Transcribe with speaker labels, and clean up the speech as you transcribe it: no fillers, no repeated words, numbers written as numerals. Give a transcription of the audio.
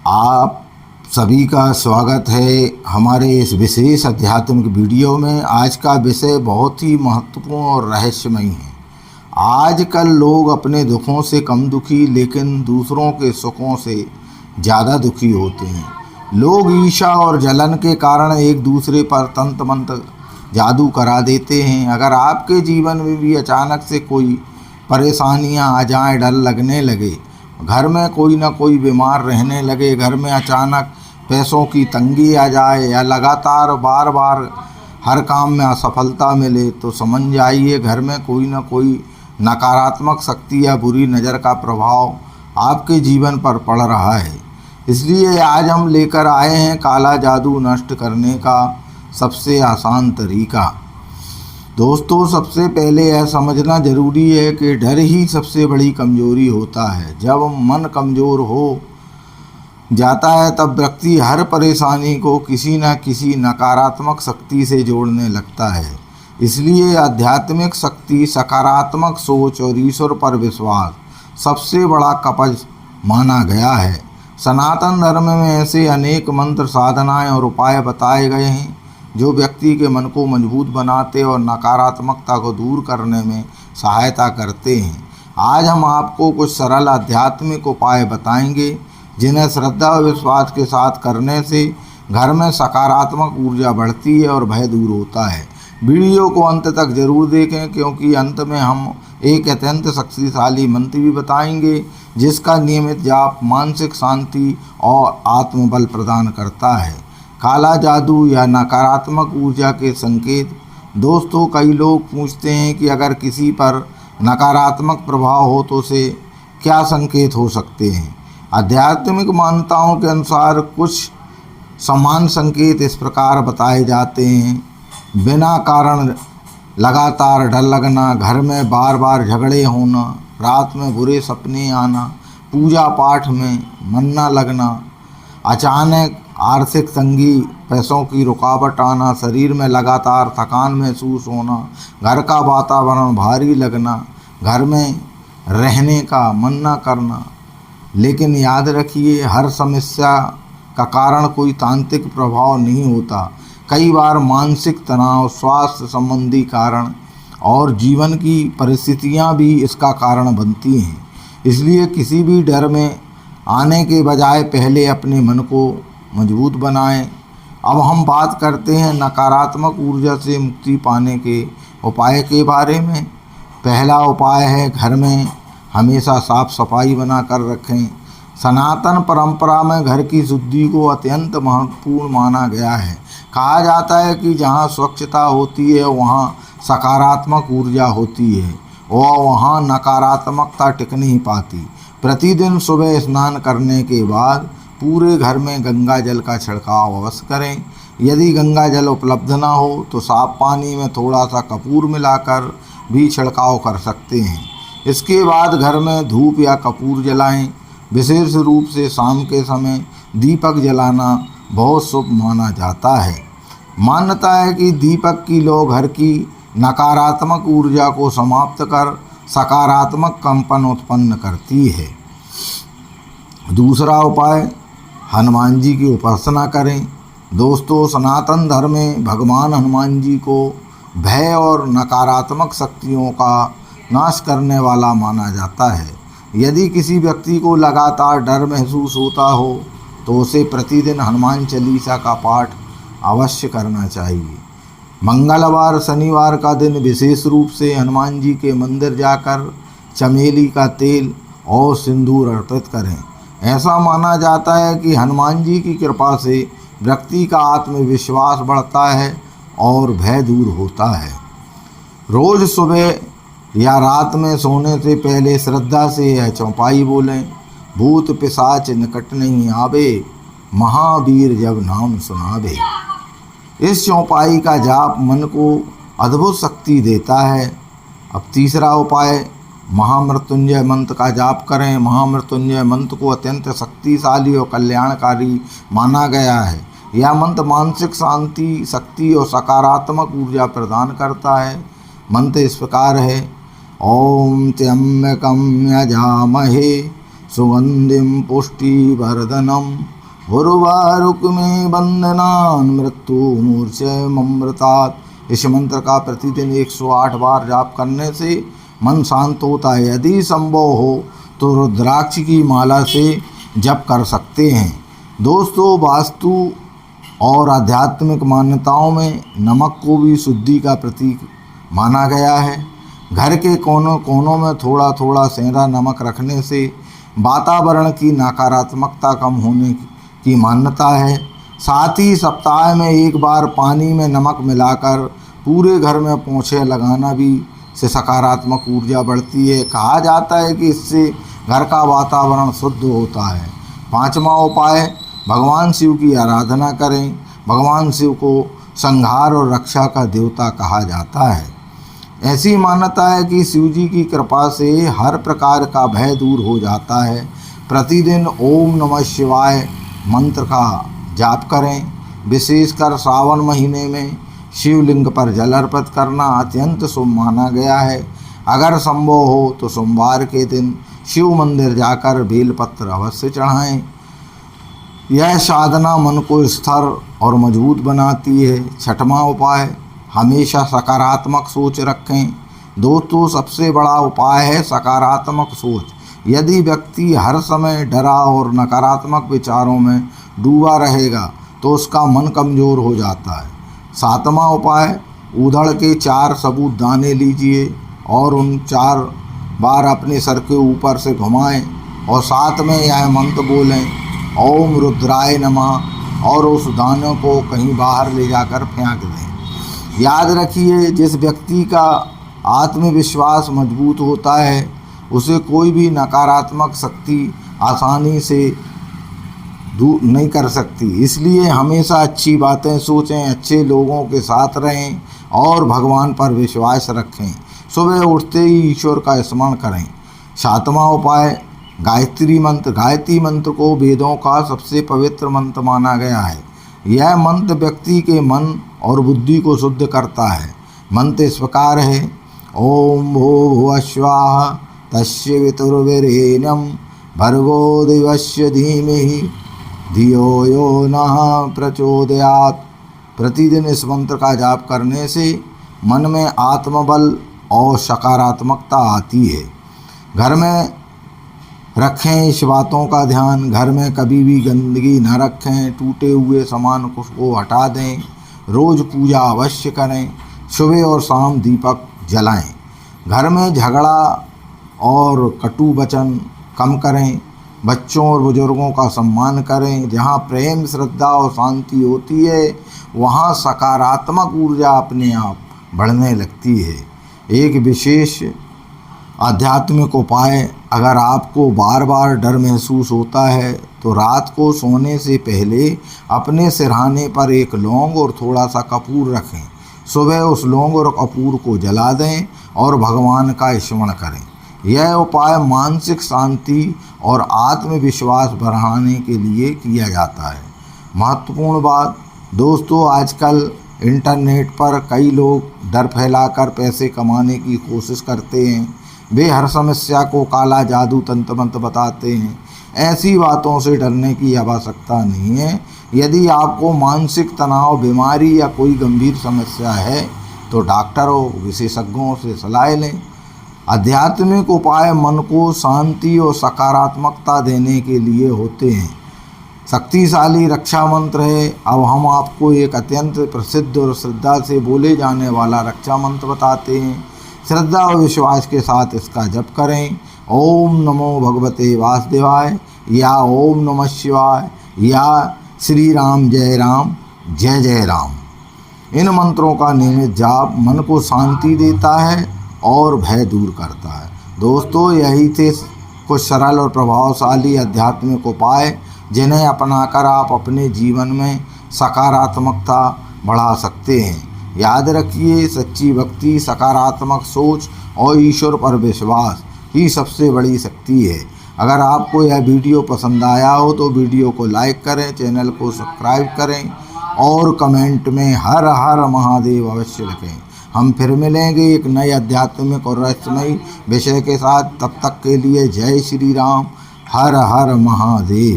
Speaker 1: आप सभी का स्वागत है हमारे इस विशेष आध्यात्मिक वीडियो में। आज का विषय बहुत ही महत्वपूर्ण और रहस्यमयी है। आजकल लोग अपने दुखों से कम दुखी लेकिन दूसरों के सुखों से ज़्यादा दुखी होते हैं। लोग ईर्ष्या और जलन के कारण एक दूसरे पर तंत्र मंत्र जादू करा देते हैं। अगर आपके जीवन में भी अचानक से कोई परेशानियां आ जाएं, डर लगने लगे, घर में कोई ना कोई बीमार रहने लगे, घर में अचानक पैसों की तंगी आ जाए या लगातार बार बार हर काम में असफलता मिले, तो समझ जाइए घर में कोई ना कोई नकारात्मक शक्ति या बुरी नज़र का प्रभाव आपके जीवन पर पड़ रहा है। इसलिए आज हम लेकर आए हैं काला जादू नष्ट करने का सबसे आसान तरीका। दोस्तों, सबसे पहले यह समझना ज़रूरी है कि डर ही सबसे बड़ी कमज़ोरी होता है। जब मन कमज़ोर हो जाता है तब व्यक्ति हर परेशानी को किसी न किसी नकारात्मक शक्ति से जोड़ने लगता है। इसलिए आध्यात्मिक शक्ति, सकारात्मक सोच और ईश्वर पर विश्वास सबसे बड़ा कवच माना गया है। सनातन धर्म में ऐसे अनेक मंत्र, साधनाएं और उपाय बताए गए हैं जो व्यक्ति के मन को मजबूत बनाते और नकारात्मकता को दूर करने में सहायता करते हैं। आज हम आपको कुछ सरल आध्यात्मिक उपाय बताएंगे जिन्हें श्रद्धा और विश्वास के साथ करने से घर में सकारात्मक ऊर्जा बढ़ती है और भय दूर होता है। वीडियो को अंत तक जरूर देखें क्योंकि अंत में हम एक अत्यंत शक्तिशाली मंत्र भी बताएंगे जिसका नियमित जाप मानसिक शांति और आत्मबल प्रदान करता है। काला जादू या नकारात्मक ऊर्जा के संकेत। दोस्तों, कई लोग पूछते हैं कि अगर किसी पर नकारात्मक प्रभाव हो तो उसे क्या संकेत हो सकते हैं। आध्यात्मिक मान्यताओं के अनुसार कुछ समान संकेत इस प्रकार बताए जाते हैं। बिना कारण लगातार डर लगना, घर में बार बार झगड़े होना, रात में बुरे सपने आना, पूजा पाठ में मन न लगना, अचानक आर्थिक तंगी, पैसों की रुकावट आना, शरीर में लगातार थकान महसूस होना, घर का वातावरण भारी लगना, घर में रहने का मन न करना। लेकिन याद रखिए, हर समस्या का कारण कोई तांत्रिक प्रभाव नहीं होता। कई बार मानसिक तनाव, स्वास्थ्य संबंधी कारण और जीवन की परिस्थितियां भी इसका कारण बनती हैं। इसलिए किसी भी डर में आने के बजाय पहले अपने मन को मजबूत बनाएं। अब हम बात करते हैं नकारात्मक ऊर्जा से मुक्ति पाने के उपाय के बारे में। पहला उपाय है घर में हमेशा साफ सफाई बना कर रखें। सनातन परंपरा में घर की शुद्धि को अत्यंत महत्वपूर्ण माना गया है। कहा जाता है कि जहाँ स्वच्छता होती है वहाँ सकारात्मक ऊर्जा होती है और वहाँ नकारात्मकता टिक नहीं पाती। प्रतिदिन सुबह स्नान करने के बाद पूरे घर में गंगा जल का छिड़काव अवश्य करें। यदि गंगा जल उपलब्ध ना हो तो साफ पानी में थोड़ा सा कपूर मिलाकर भी छिड़काव कर सकते हैं। इसके बाद घर में धूप या कपूर जलाएं। विशेष रूप से शाम के समय दीपक जलाना बहुत शुभ माना जाता है। मान्यता है कि दीपक की लौ घर की नकारात्मक ऊर्जा को समाप्त कर सकारात्मक कंपन उत्पन्न करती है। दूसरा उपाय, हनुमान जी की उपासना करें। दोस्तों, सनातन धर्म में भगवान हनुमान जी को भय और नकारात्मक शक्तियों का नाश करने वाला माना जाता है। यदि किसी व्यक्ति को लगातार डर महसूस होता हो तो उसे प्रतिदिन हनुमान चालीसा का पाठ अवश्य करना चाहिए। मंगलवार, शनिवार का दिन विशेष रूप से हनुमान जी के मंदिर जाकर चमेली का तेल और सिंदूर अर्पित करें। ऐसा माना जाता है कि हनुमान जी की कृपा से व्यक्ति का आत्मविश्वास बढ़ता है और भय दूर होता है। रोज़ सुबह या रात में सोने से पहले श्रद्धा से यह चौपाई बोलें। भूत पिशाच निकट नहीं आवे, महावीर जब नाम सुनावे। इस चौपाई का जाप मन को अद्भुत शक्ति देता है। अब तीसरा उपाय, महामृत्युंजय मंत्र का जाप करें। महामृत्युंजय मंत्र को अत्यंत शक्तिशाली और कल्याणकारी माना गया है। यह मंत्र मानसिक शांति, शक्ति और सकारात्मक ऊर्जा प्रदान करता है। मंत्र इस प्रकार है: ओम त्र्यंबकं यजामहे सुगंधिम पुष्टिवर्धनम उर्वारुकमे बंदनान मृत्यु मूर्छेमृतात्। इस मंत्र का प्रतिदिन 108 बार जाप करने से मन शांत होता है। यदि संभव हो तो रुद्राक्ष की माला से जप कर सकते हैं। दोस्तों, वास्तु और आध्यात्मिक मान्यताओं में नमक को भी शुद्धि का प्रतीक माना गया है। घर के कोनों कोनों में थोड़ा थोड़ा सेंधा नमक रखने से वातावरण की नकारात्मकता कम होने की मान्यता है। साथ ही सप्ताह में एक बार पानी में नमक मिलाकर पूरे घर में पोंछे लगाना भी से सकारात्मक ऊर्जा बढ़ती है। कहा जाता है कि इससे घर का वातावरण शुद्ध होता है। पांचवा उपाय, भगवान शिव की आराधना करें। भगवान शिव को संहार और रक्षा का देवता कहा जाता है। ऐसी मान्यता है कि शिव जी की कृपा से हर प्रकार का भय दूर हो जाता है। प्रतिदिन ओम नमः शिवाय मंत्र का जाप करें। विशेषकर सावन महीने में शिवलिंग पर जल अर्पित करना अत्यंत शुभ माना गया है। अगर संभव हो तो सोमवार के दिन शिव मंदिर जाकर बेलपत्र अवश्य चढ़ाएं। यह साधना मन को स्थिर और मजबूत बनाती है। छठवां उपाय, हमेशा सकारात्मक सोच रखें। दोस्तों, सबसे बड़ा उपाय है सकारात्मक सोच। यदि व्यक्ति हर समय डरा और नकारात्मक विचारों में डूबा रहेगा तो उसका मन कमज़ोर हो जाता है। सातवां उपाय, ऊधड़ के 4 सबूत दाने लीजिए और उन 4 बार अपने सर के ऊपर से घुमाएं और साथ में यह मंत्र बोलें, ओम रुद्राय नमः, और उस दानों को कहीं बाहर ले जाकर फेंक दें। याद रखिए, जिस व्यक्ति का आत्मविश्वास मजबूत होता है उसे कोई भी नकारात्मक शक्ति आसानी से दूर नहीं कर सकती। इसलिए हमेशा अच्छी बातें सोचें, अच्छे लोगों के साथ रहें और भगवान पर विश्वास रखें। सुबह उठते ही ईश्वर का स्मरण करें। सातवां उपाय, गायत्री मंत्र। गायत्री मंत्र को वेदों का सबसे पवित्र मंत्र माना गया है। यह मंत्र व्यक्ति के मन और बुद्धि को शुद्ध करता है। मंत्र इस प्रकार है, ओम भूर्भुवः स्वः तस्य वितुर्वरेण्यं भर्गो देवस्य धीमहि धियो यो नः प्रचोदयात्। प्रतिदिन इस मंत्र का जाप करने से मन में आत्मबल और सकारात्मकता आती है। घर में रखें इस बातों का ध्यान। घर में कभी भी गंदगी न रखें। टूटे हुए सामान को हटा दें। रोज़ पूजा अवश्य करें। सुबह और शाम दीपक जलाएं। घर में झगड़ा और कटु वचन कम करें। बच्चों और बुजुर्गों का सम्मान करें। जहाँ प्रेम, श्रद्धा और शांति होती है वहाँ सकारात्मक ऊर्जा अपने आप बढ़ने लगती है। एक विशेष आध्यात्मिक उपाय, अगर आपको बार बार डर महसूस होता है तो रात को सोने से पहले अपने सिरहाने पर एक लौंग और थोड़ा सा कपूर रखें। सुबह उस लौंग और कपूर को जला दें और भगवान का स्मरण करें। यह उपाय मानसिक शांति और आत्मविश्वास बढ़ाने के लिए किया जाता है। महत्वपूर्ण बात, दोस्तों, आजकल इंटरनेट पर कई लोग डर फैलाकर पैसे कमाने की कोशिश करते हैं। वे हर समस्या को काला जादू, तंत्र मंत्र बताते हैं। ऐसी बातों से डरने की आवश्यकता नहीं है। यदि आपको मानसिक तनाव, बीमारी या कोई गंभीर समस्या है तो डॉक्टरों, विशेषज्ञों से सलाह लें। आध्यात्मिक उपाय मन को शांति और सकारात्मकता देने के लिए होते हैं। शक्तिशाली रक्षा मंत्र है। अब हम आपको एक अत्यंत प्रसिद्ध और श्रद्धा से बोले जाने वाला रक्षा मंत्र बताते हैं। श्रद्धा और विश्वास के साथ इसका जप करें। ओम नमो भगवते वासुदेवाय, या ओम नमः शिवाय, या श्री राम जय राम जय जय राम। इन मंत्रों का नियमित जाप मन को शांति देता है और भय दूर करता है। दोस्तों, यही थे कुछ सरल और प्रभावशाली आध्यात्मिक उपाय जिन्हें अपनाकर आप अपने जीवन में सकारात्मकता बढ़ा सकते हैं। याद रखिए, सच्ची भक्ति, सकारात्मक सोच और ईश्वर पर विश्वास ही सबसे बड़ी शक्ति है। अगर आपको यह वीडियो पसंद आया हो तो वीडियो को लाइक करें, चैनल को सब्सक्राइब करें और कमेंट में हर हर महादेव अवश्य लिखें। हम फिर मिलेंगे एक नए आध्यात्मिक और रहस्यमयी विषय के साथ। तब तक के लिए जय श्री राम, हर हर महादेव।